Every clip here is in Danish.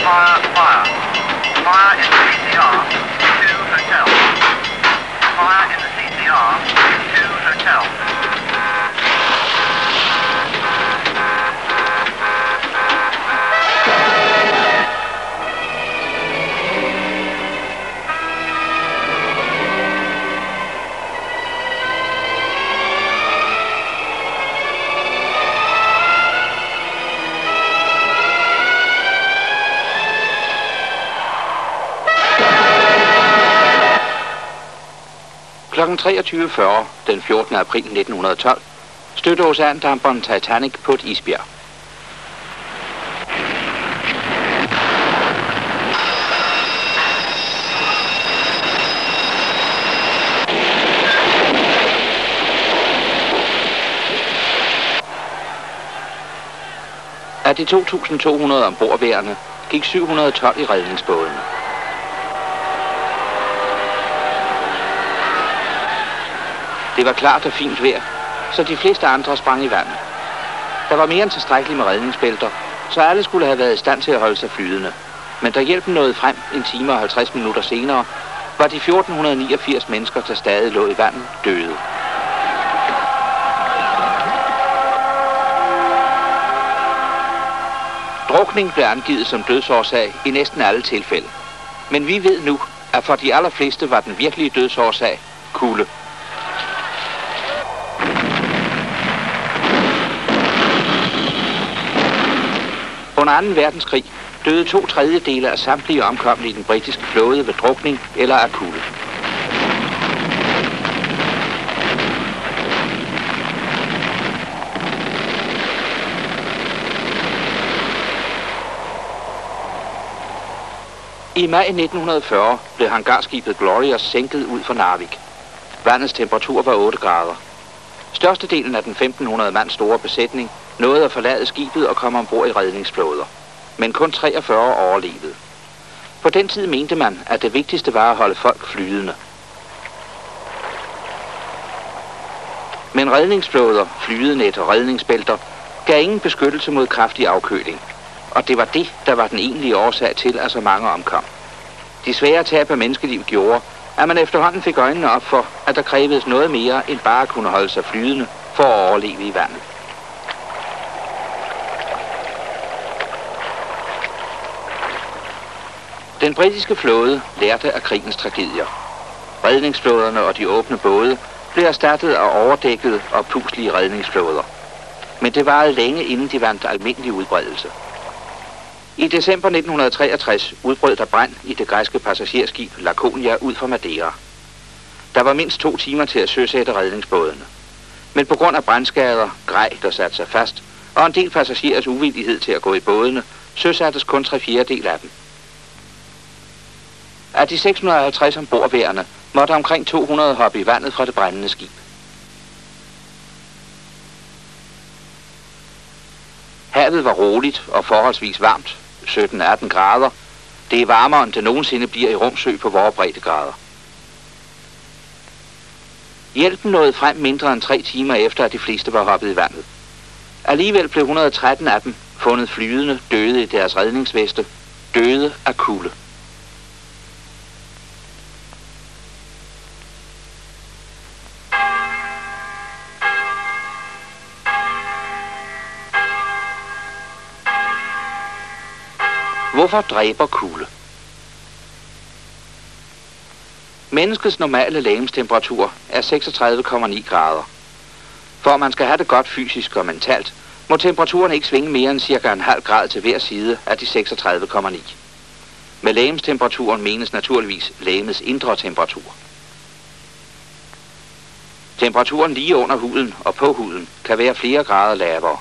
Fire, fire. Fire in the CCR to hotel. Fire in the CCR to hotel. Klokken 23:40 den 14. april 1912 stødte oceandamperen Titanic på et isbjerg. Af de 2.200 ombordværende gik 712 i redningsbådene. Det var klart og fint vejr, så de fleste andre sprang i vandet. Der var mere end tilstrækkeligt med redningsbælter, så alle skulle have været i stand til at holde sig flydende. Men da hjælpen nåede frem en time og 50 minutter senere, var de 1489 mennesker, der stadig lå i vandet, døde. Drukning blev angivet som dødsårsag i næsten alle tilfælde. Men vi ved nu, at for de allerfleste var den virkelige dødsårsag kulde. Under 2. verdenskrig døde 2/3 af samtlige omkomne i den britiske flåde ved drukning eller af kulde. I maj 1940 blev hangarskibet Glorious sænket ud for Narvik. Vandets temperatur var 8 grader. Størstedelen af den 1500 mand store besætning nåede at forlade skibet og komme ombord i redningsflåder. Men kun 43 overlevede. På den tid mente man, at det vigtigste var at holde folk flydende. Men redningsflåder, flydenet og redningsbælter gav ingen beskyttelse mod kraftig afkøling. Og det var det, der var den egentlige årsag til, at så mange omkom. De svære tab af menneskeliv gjorde, at man efterhånden fik øjnene op for, at der krævedes noget mere end bare at kunne holde sig flydende for at overleve i vandet. Den britiske flåde lærte af krigens tragedier. Redningsflåderne og de åbne både blev erstattet af overdækkede og puslige redningsflåder. Men det varede længe, inden de vandt almindelig udbredelse. I december 1963 udbrød der brand i det græske passagerskib Laconia ud for Madeira. Der var mindst 2 timer til at søsætte redningsbådene. Men på grund af brandskader, grej, der satte sig fast, og en del passagerers uvillighed til at gå i bådene, søsattes kun 3/4 af dem. Af de 650 ombordværende måtte omkring 200 hoppe i vandet fra det brændende skib. Havet var roligt og forholdsvis varmt, 17-18 grader. Det er varmere, end det nogensinde bliver i Rumsø på vore breddegrader. Hjælpen nåede frem mindre end 3 timer efter, at de fleste var hoppet i vandet. Alligevel blev 113 af dem fundet flydende, døde i deres redningsveste, døde af kulde. Hvorfor dræber kulde? Menneskets normale legemstemperatur er 36,9 grader. For at man skal have det godt fysisk og mentalt, må temperaturen ikke svinge mere end cirka 0,5 grad til hver side af de 36,9. Med legemstemperaturen menes naturligvis legemets indre temperatur. Temperaturen lige under huden og på huden kan være flere grader lavere.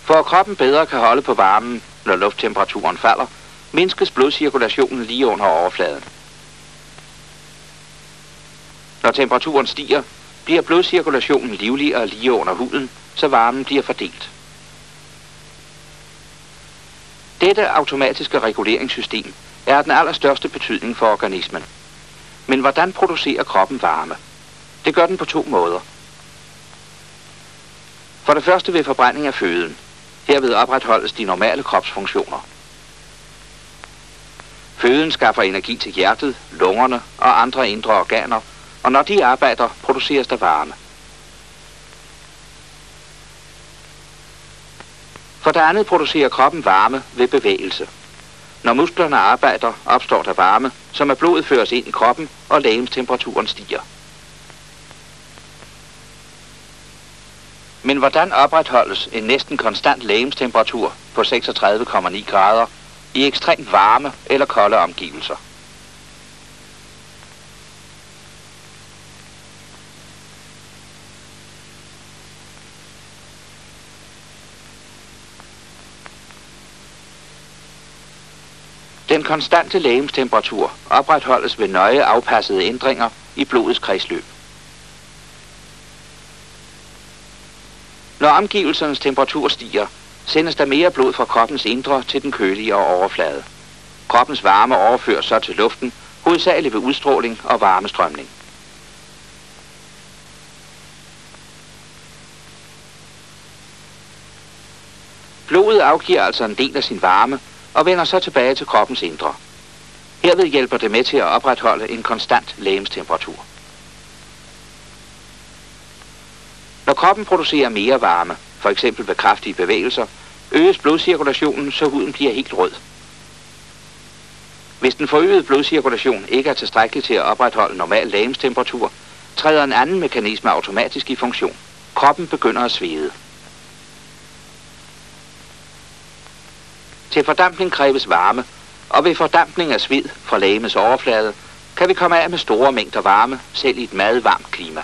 For at kroppen bedre kan holde på varmen, når lufttemperaturen falder, mindskes blodcirkulationen lige under overfladen. Når temperaturen stiger, bliver blodcirkulationen livligere lige under huden, så varmen bliver fordelt. Dette automatiske reguleringssystem er af den allerstørste betydning for organismen. Men hvordan producerer kroppen varme? Det gør den på 2 måder. For det første ved forbrænding af føden. Herved opretholdes de normale kropsfunktioner. Føden skaffer energi til hjertet, lungerne og andre indre organer, og når de arbejder, produceres der varme. For det andet producerer kroppen varme ved bevægelse. Når musklerne arbejder, opstår der varme, som af blodet føres ind i kroppen, og legemstemperaturen stiger. Men hvordan opretholdes en næsten konstant legemstemperatur på 36,9 grader i ekstremt varme eller kolde omgivelser? Den konstante legemstemperatur opretholdes ved nøje afpassede ændringer i blodets kredsløb. Når omgivelsernes temperatur stiger, sendes der mere blod fra kroppens indre til den køligere overflade. Kroppens varme overføres så til luften, hovedsageligt ved udstråling og varmestrømning. Blodet afgiver altså en del af sin varme og vender så tilbage til kroppens indre. Herved hjælper det med til at opretholde en konstant legemstemperatur. Når kroppen producerer mere varme, f.eks. ved kraftige bevægelser, øges blodcirkulationen, så huden bliver helt rød. Hvis den forøgede blodcirkulation ikke er tilstrækkelig til at opretholde normal legemstemperatur, træder en anden mekanisme automatisk i funktion. Kroppen begynder at svede. Til fordampning kræves varme, og ved fordampning af sved fra legemets overflade kan vi komme af med store mængder varme, selv i et meget varmt klima.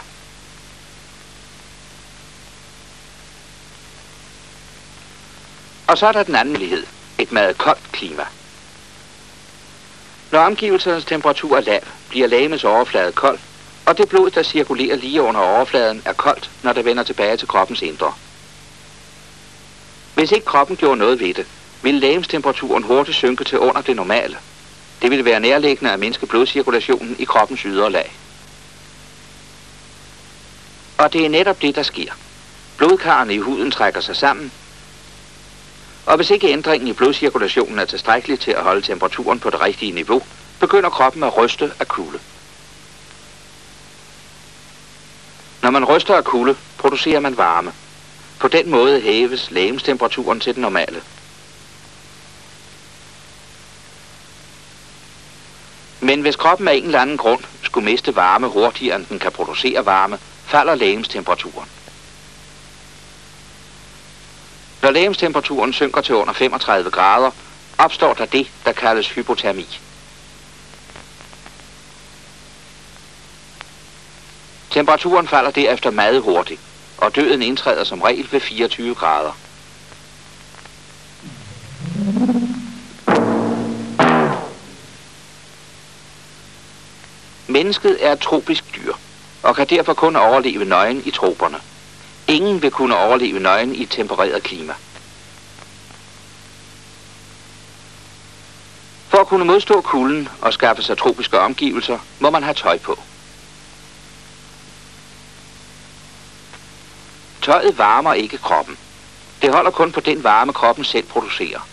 Og så er der den anden mulighed, et meget koldt klima. Når omgivelsernes temperatur er lav, bliver legemets overflade kold, og det blod, der cirkulerer lige under overfladen, er koldt, når det vender tilbage til kroppens indre. Hvis ikke kroppen gjorde noget ved det, ville legemstemperaturen hurtigt synke til under det normale. Det ville være nærliggende at mindske blodcirkulationen i kroppens ydre lag. Og det er netop det, der sker. Blodkarrene i huden trækker sig sammen, og hvis ikke ændringen i blodcirkulationen er tilstrækkelig til at holde temperaturen på det rigtige niveau, begynder kroppen at ryste af kulde. Når man ryster af kulde, producerer man varme. På den måde hæves legemstemperaturen til den normale. Men hvis kroppen af en eller anden grund skulle miste varme hurtigere, end den kan producere varme, falder legemstemperaturen. Når legemstemperaturen synker til under 35 grader, opstår der det, der kaldes hypotermi. Temperaturen falder derefter meget hurtigt, og døden indtræder som regel ved 24 grader. Mennesket er et tropisk dyr, og kan derfor kun overleve nøgen i troperne. Ingen vil kunne overleve nøgen i et tempereret klima. For at kunne modstå kulden og skaffe sig tropiske omgivelser, må man have tøj på. Tøjet varmer ikke kroppen. Det holder kun på den varme, kroppen selv producerer.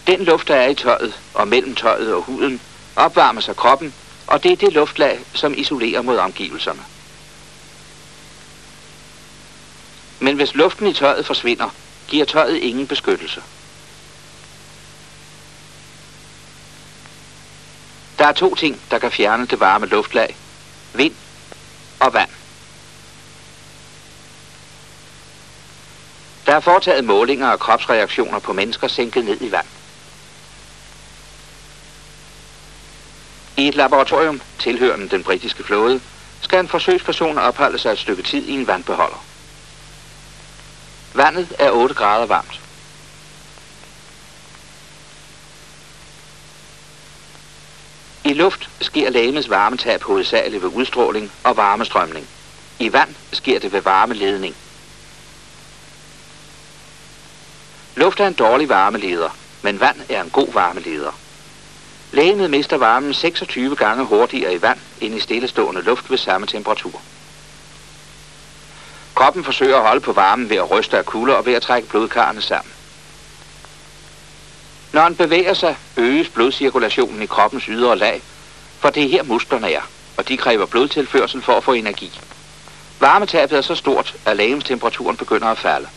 Den luft, der er i tøjet og mellem tøjet og huden, opvarmer sig kroppen, og det er det luftlag, som isolerer mod omgivelserne. Men hvis luften i tøjet forsvinder, giver tøjet ingen beskyttelse. Der er to ting, der kan fjerne det varme luftlag: vind og vand. Der er foretaget målinger af kropsreaktioner på mennesker sænket ned i vand. I et laboratorium tilhørende den britiske flåde skal en forsøgsperson opholde sig et stykke tid i en vandbeholder. Vandet er 8 grader varmt. I luft sker legemets varmetab hovedsageligt ved udstråling og varmestrømning. I vand sker det ved varmeledning. Luft er en dårlig varmeleder, men vand er en god varmeleder. Legemet mister varmen 26 gange hurtigere i vand end i stillestående luft ved samme temperatur. Kroppen forsøger at holde på varmen ved at ryste af kulder og ved at trække blodkarrene sammen. Når den bevæger sig, øges blodcirkulationen i kroppens ydre lag, for det er her musklerne er, og de kræver blodtilførsel for at få energi. Varmetabet er så stort, at legemstemperaturen begynder at falde.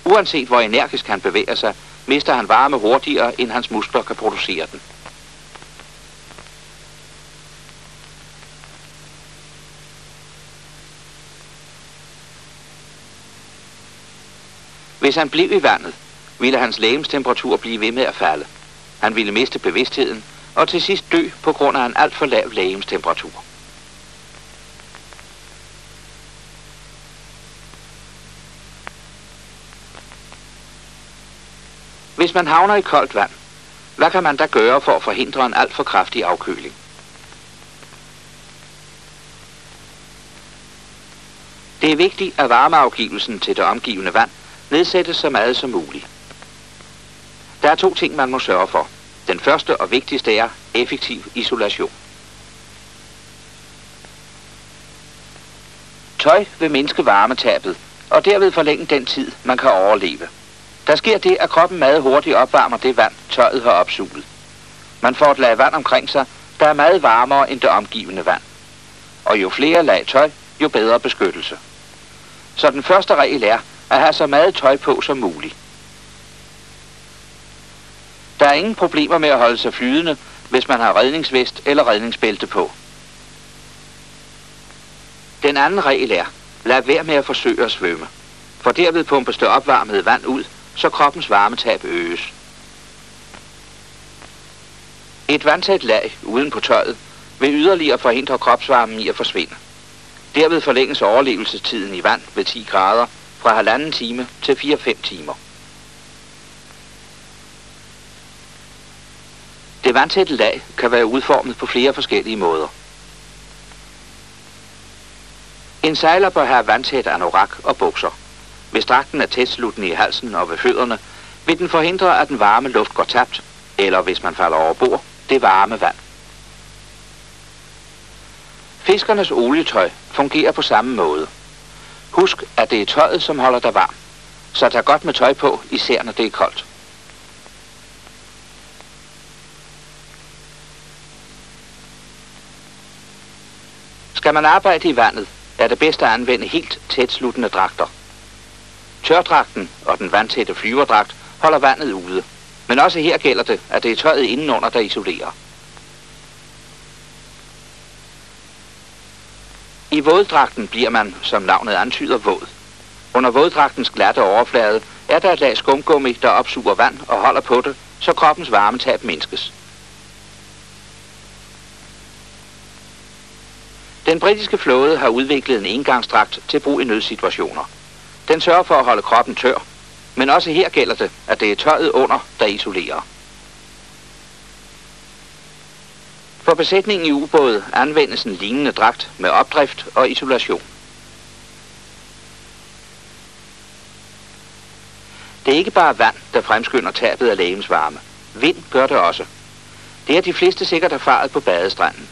Uanset hvor energisk han bevæger sig, mister han varme hurtigere, end hans muskler kan producere den. Hvis han blev i vandet, ville hans legemstemperatur blive ved med at falde. Han ville miste bevidstheden og til sidst dø på grund af en alt for lav legemstemperatur. Hvis man havner i koldt vand, hvad kan man da gøre for at forhindre en alt for kraftig afkøling? Det er vigtigt, at varmeafgivelsen til det omgivende vand nedsættes så meget som muligt. Der er 2 ting, man må sørge for. Den første og vigtigste er effektiv isolation. Tøj vil mindske varmetabet, og derved forlænge den tid, man kan overleve. Der sker det, at kroppen meget hurtigt opvarmer det vand, tøjet har opsuget. Man får et lag vand omkring sig, der er meget varmere end det omgivende vand. Og jo flere lag tøj, jo bedre beskyttelse. Så den første regel er at have så meget tøj på som muligt. Der er ingen problemer med at holde sig flydende, hvis man har redningsvest eller redningsbælte på. Den anden regel er, lad være med at forsøge at svømme, for derved pumpes det opvarmede vand ud, så kroppens varmetab øges. Et vandtæt lag uden på tøjet vil yderligere forhindre kropsvarmen i at forsvinde. Derved forlænges overlevelsestiden i vand ved 10 grader fra 1,5 time til 4-5 timer. Det vandtætte lag kan være udformet på flere forskellige måder. En sejler bør have vandtæt anorak og bukser. Hvis dragten er tætsluttende i halsen og ved fødderne, vil den forhindre, at den varme luft går tabt, eller hvis man falder over bord, det varme vand. Fiskernes olietøj fungerer på samme måde. Husk, at det er tøjet, som holder dig varm, så tag godt med tøj på, især når det er koldt. Skal man arbejde i vandet, er det bedst at anvende helt tætsluttende dragter. Tørdragten og den vandtætte flyverdragt holder vandet ude, men også her gælder det, at det er tøjet indenunder, der isolerer. I våddragten bliver man, som navnet antyder, våd. Under våddragtens glatte overflade er der et lag skumgummi, der opsuger vand og holder på det, så kroppens varmetab mindskes. Den britiske flåde har udviklet en engangsdragt til brug i nødsituationer. Den sørger for at holde kroppen tør, men også her gælder det, at det er tøjet under, der isolerer. For besætningen i ubåde anvendes en lignende dragt med opdrift og isolation. Det er ikke bare vand, der fremskynder tabet af legemsvarme. Vind gør det også. Det er de fleste sikkert erfaret på badestranden.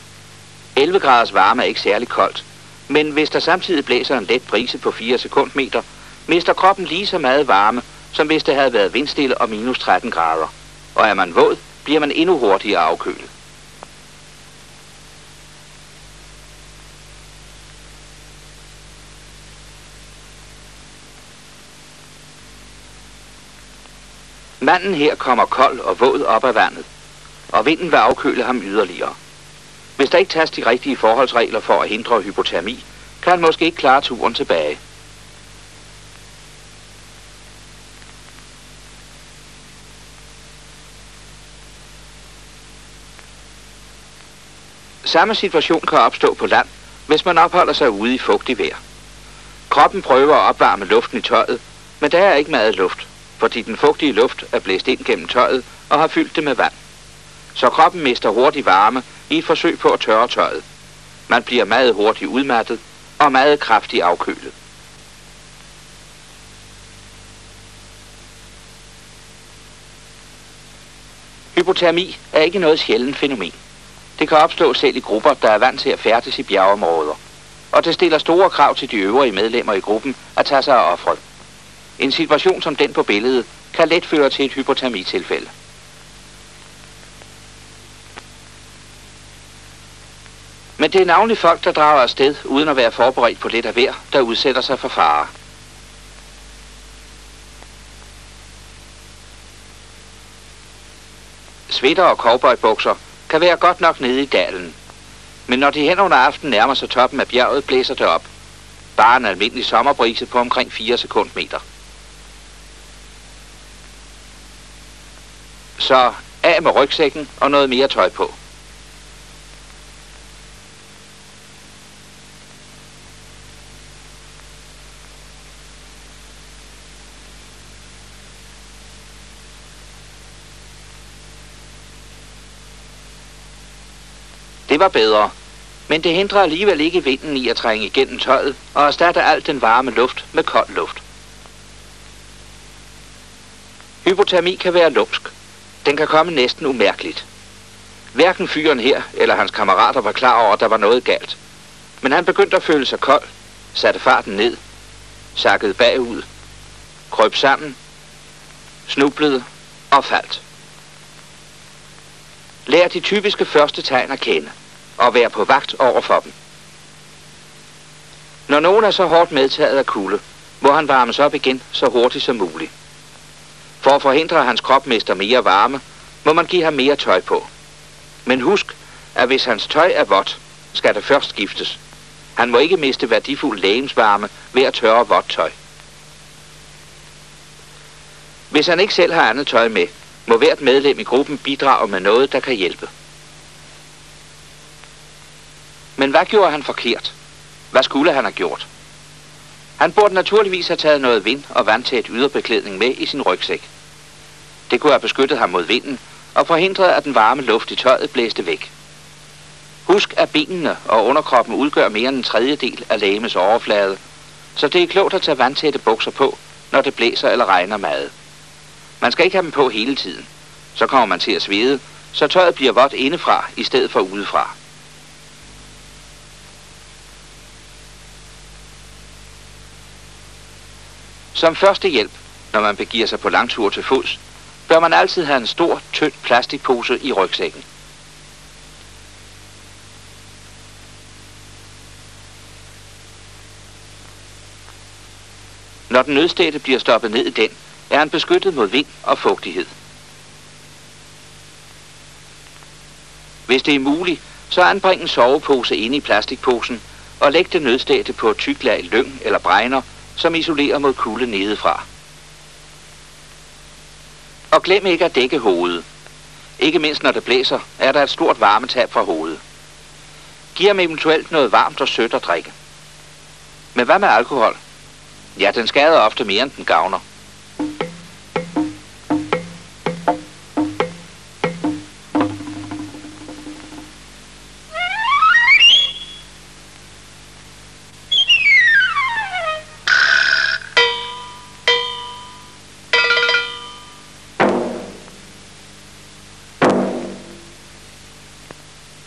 11 graders varme er ikke særlig koldt, men hvis der samtidig blæser en let brise på 4 sekundmeter, mister kroppen lige så meget varme, som hvis det havde været vindstille og minus 13 grader. Og er man våd, bliver man endnu hurtigere afkølet. Manden her kommer kold og våd op af vandet, og vinden vil afkøle ham yderligere. Hvis der ikke tages de rigtige forholdsregler for at hindre hypotermi, kan han måske ikke klare turen tilbage. Samme situation kan opstå på land, hvis man opholder sig ude i fugtig vejr. Kroppen prøver at opvarme luften i tøjet, men der er ikke meget luft, fordi den fugtige luft er blæst ind gennem tøjet og har fyldt det med vand. Så kroppen mister hurtigt varme i et forsøg på at tørre tøjet. Man bliver meget hurtigt udmattet og meget kraftigt afkølet. Hypotermi er ikke noget sjældent fænomen. Det kan opstå selv i grupper, der er vant til at færdes i bjergeområder. og det stiller store krav til de øvrige medlemmer i gruppen at tage sig af offeret. En situation som den på billedet kan let føre til et hypotermitilfælde. Men det er navnlig folk, der drager afsted uden at være forberedt på lidt af vejr, der udsætter sig for fare. Sweater og cowboybukser kan være godt nok nede i dalen, men når de hen under aftenen nærmer sig toppen af bjerget, blæser det op. Bare en almindelig sommerbrise på omkring 4 sekundmeter. Så af med rygsækken og noget mere tøj på. Det var bedre, men det hindrer alligevel ikke vinden i at trænge igennem tøjet og erstatte alt den varme luft med kold luft. Hypotermi kan være lumsk. Den kan komme næsten umærkeligt. Hverken fyren her eller hans kammerater var klar over, at der var noget galt. Men han begyndte at føle sig kold, satte farten ned, sakkede bagud, krøb sammen, snublede og faldt. Lær de typiske første tegn at kende og vær på vagt over for dem. Når nogen er så hårdt medtaget af kulde, må han varmes op igen så hurtigt som muligt. For at forhindre, at hans krop mister mere varme, må man give ham mere tøj på. Men husk, at hvis hans tøj er vådt, skal det først skiftes. Han må ikke miste værdifuld legemsvarme ved at tørre vådt tøj. Hvis han ikke selv har andet tøj med, må hvert medlem i gruppen bidrage med noget, der kan hjælpe. Men hvad gjorde han forkert? Hvad skulle han have gjort? Han burde naturligvis have taget noget vind og vandtæt yderbeklædning med i sin rygsæk. Det kunne have beskyttet ham mod vinden og forhindret, at den varme luft i tøjet blæste væk. Husk, at benene og underkroppen udgør mere end en tredjedel af legemes overflade, så det er klogt at tage vandtætte bukser på, når det blæser eller regner meget. Man skal ikke have dem på hele tiden. Så kommer man til at svede, så tøjet bliver vådt indefra i stedet for udefra. Som første hjælp, når man begiver sig på langtur til fods, bør man altid have en stor, tynd plastikpose i rygsækken. Når den nødstedte bliver stoppet ned i den, er han beskyttet mod vind og fugtighed. Hvis det er muligt, så anbring en sovepose inde i plastikposen og læg det nødstedte på et tykt lag lyng eller bregner, som isolerer mod kulde nedefra. Og glem ikke at dække hovedet. Ikke mindst når det blæser, er der et stort varmetab fra hovedet. Giv ham eventuelt noget varmt og sødt at drikke. Men hvad med alkohol? Ja, den skader ofte mere end den gavner.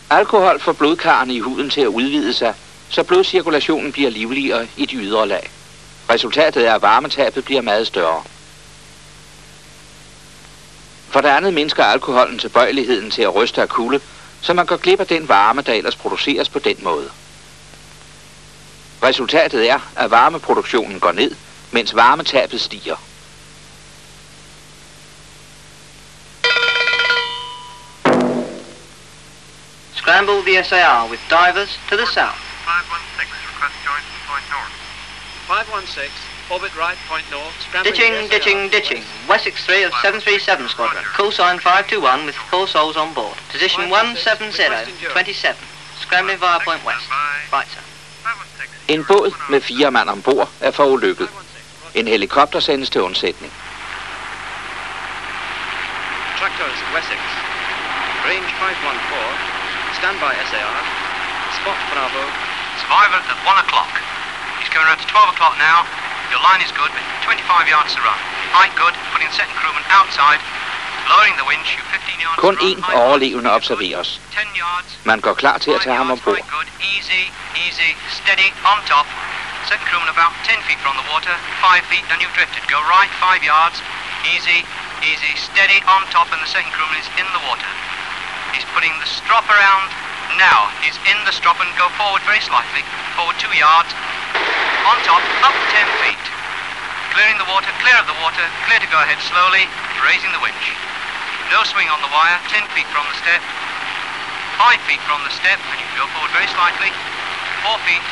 Alkohol får blodkarrene i huden til at udvide sig, så blodcirkulationen bliver livligere i de ydre lag. Resultatet er, at varmetabet bliver meget større. For det andet mindsker alkoholen tilbøjeligheden til at ryste af kulde, så man går glip af den varme, der ellers produceres på den måde. Resultatet er, at varmeproduktionen går ned, mens varmetabet stiger. Scramble the SAR with divers to the south. 516, request joint from point north. 516, orbit right, point north. Ditching. Wessex 3 of 737 Squadron. Call sign 521 with 4 souls on board. Position 170, 27. Scrambling via point west. Right, sir. 516. En båd med 4 mand ombord er forulykket. En helikopter sendes til undsætning. Tractors, Wessex. Range 514. Standby SAR. Spot Bravo. Survival at 1 o'clock. He's coming around to 12 o'clock now. Your line is good, but 25 yards to run. Height good, putting second crewman outside. Lowering the winch, you 15 yards. Kun én overlevende observeres. 10 yards. Man går klar til at tage ham ombord. Very good. Easy, easy, steady, on top. Second crewman about 10 feet from the water, 5 feet, and you've drifted. Go right 5 yards. Easy, easy, steady, on top, and the second crewman is in the water. He's putting the strop around now. He's in the strop and go forward very slightly. Forward 2 yards. On top, up 10 feet. Clearing the water, clear of the water, clear to go ahead slowly, raising the winch. No swing on the wire, 10 feet from the step. 5 feet from the step, and you can go forward very slightly. 4 feet,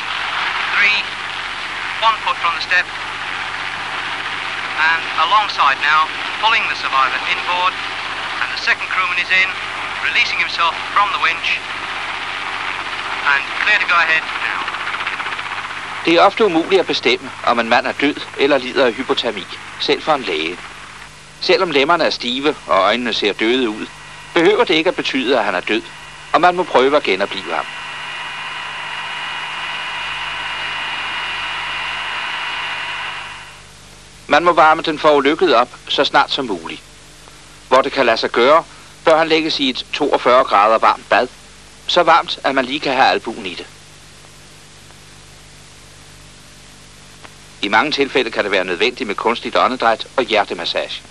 3, 1 foot from the step. And alongside now, pulling the survivor inboard, and the second crewman is in, releasing himself from the winch, and clear to go ahead now. Det er ofte umuligt at bestemme, om en mand er død eller lider af hypotermi, selv for en læge. Selvom lemmerne er stive og øjnene ser døde ud, behøver det ikke at betyde, at han er død, og man må prøve at genoplive ham. Man må varme den forulykkede op så snart som muligt. Hvor det kan lade sig gøre, bør han lægges i et 42 grader varmt bad, så varmt, at man lige kan have albuen i det. I mange tilfælde kan det være nødvendigt med kunstigt åndedræt og hjertemassage.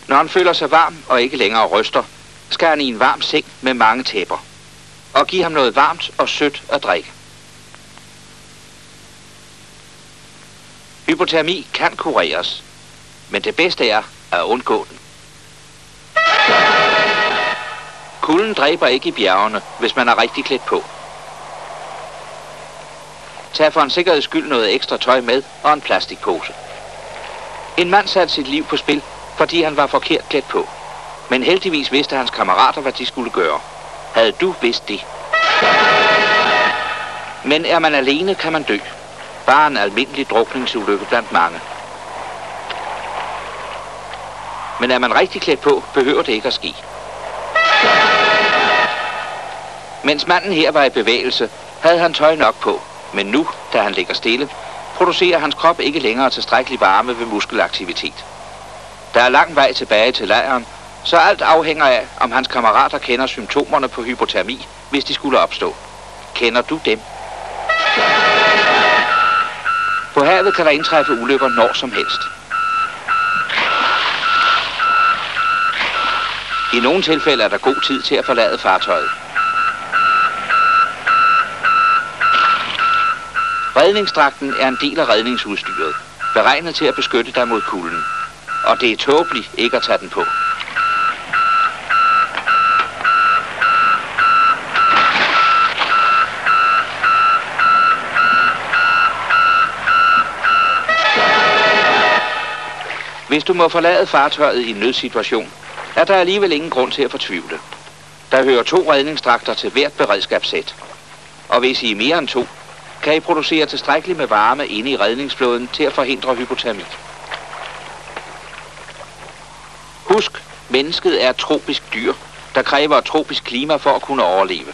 Når han føler sig varm og ikke længere ryster, skal han i en varm seng med mange tæpper. Og give ham noget varmt og sødt at drikke. Hypotermi kan kureres, men det bedste er at undgå den. Kulden dræber ikke i bjergene, hvis man er rigtig klædt på. Tag for en sikkerheds skyld noget ekstra tøj med og en plastikpose. En mand satte sit liv på spil, fordi han var forkert klædt på. Men heldigvis vidste hans kammerater, hvad de skulle gøre. Havde du vidst det? Men er man alene, kan man dø. Bare en almindelig drukningsulykke blandt mange. Men er man rigtig klædt på, behøver det ikke at ske. Mens manden her var i bevægelse, havde han tøj nok på. Men nu, da han ligger stille, producerer hans krop ikke længere tilstrækkelig varme ved muskelaktivitet. Der er lang vej tilbage til lejren, så alt afhænger af, om hans kammerater kender symptomerne på hypotermi, hvis de skulle opstå. Kender du dem? På havet kan der indtræffe ulykker når som helst. I nogle tilfælde er der god tid til at forlade fartøjet. Redningsdragten er en del af redningsudstyret, beregnet til at beskytte dig mod kulden. Og det er tåbeligt ikke at tage den på. Hvis du må forlade fartøjet i en nødsituation, er der alligevel ingen grund til at fortvivle. Der hører 2 redningsdragter til hvert beredskabssæt. Og hvis I er mere end 2, kan I producere tilstrækkeligt med varme inde i redningsflåden til at forhindre hypotermi. Husk, mennesket er et tropisk dyr, der kræver et tropisk klima for at kunne overleve.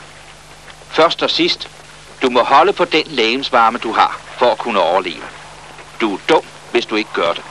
Først og sidst, du må holde på den legemsvarme, du har, for at kunne overleve. Du er dum, hvis du ikke gør det.